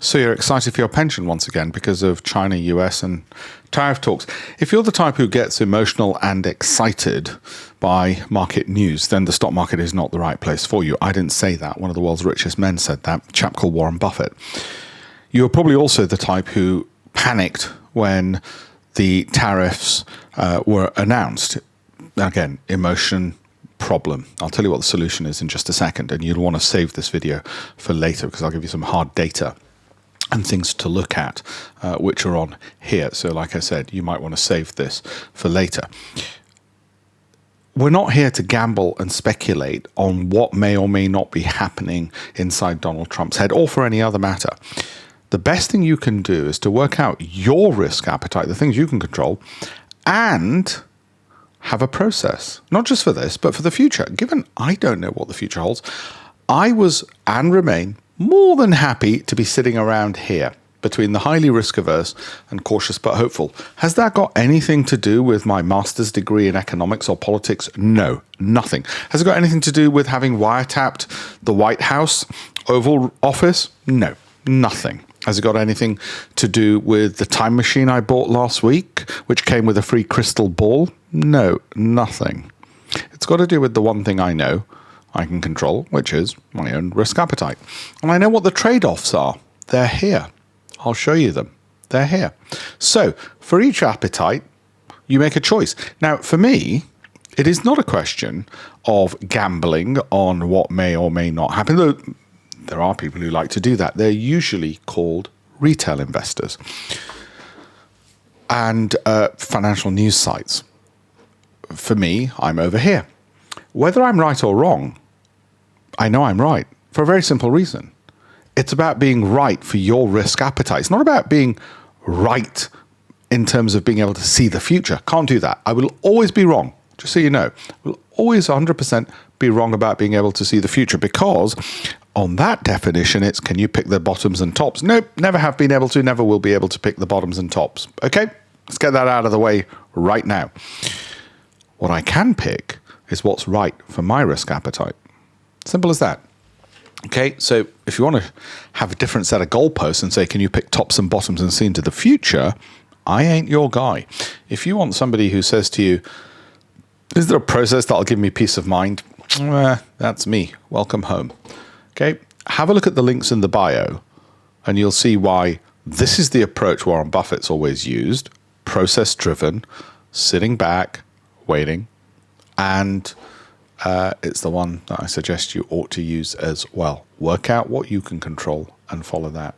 So you're excited for your pension once again because of China, US, and tariff talks. If you're the type who gets emotional and excited by market news, then the stock market is not the right place for you. I didn't say that. One of the world's richest men said that, a chap called Warren Buffett. You're probably also the type who panicked when the tariffs were announced. Again, emotion, problem. I'll tell you what the solution is in just a second, and you'll want to save this video for later because I'll give you some hard data and things to look at, which are on here. So like I said, you might want to save this for later. We're not here to gamble and speculate on what may or may not be happening inside Donald Trump's head or for any other matter. The best thing you can do is to work out your risk appetite, the things you can control, and have a process, not just for this, but for the future. Given I don't know what the future holds, I was and remain more than happy to be sitting around here between the highly risk-averse and cautious but hopeful. Has that got anything to do with my master's degree in economics or politics? No, nothing. Has it got anything to do with having wiretapped the White House Oval Office? No, nothing. Has it got anything to do with the time machine I bought last week, which came with a free crystal ball? No, nothing. It's got to do with the one thing I know I can control, which is my own risk appetite. And I know what the trade-offs are. They're here. I'll show you them. They're here. So for each appetite, you make a choice. Now, for me, it is not a question of gambling on what may or may not happen. Though there are people who like to do that. They're usually called retail investors and financial news sites. For me, I'm over here. Whether I'm right or wrong, I know I'm right for a very simple reason. It's about being right for your risk appetite. It's not about being right in terms of being able to see the future. Can't do that. I will always be wrong, just so you know. I will always 100% be wrong about being able to see the future because on that definition, it's can you pick the bottoms and tops? Nope, never have been able to, never will be able to pick the bottoms and tops. Okay, let's get that out of the way right now. What I can pick is what's right for my risk appetite. Simple as that. Okay, so if you want to have a different set of goalposts and say, can you pick tops and bottoms and see into the future? I ain't your guy. If you want somebody who says to you, is there a process that'll give me peace of mind? That's me. Welcome home. Okay, have a look at the links in the bio and you'll see why this is the approach Warren Buffett's always used. Process-driven, sitting back, waiting, and it's the one that I suggest you ought to use as well. Work out what you can control and follow that.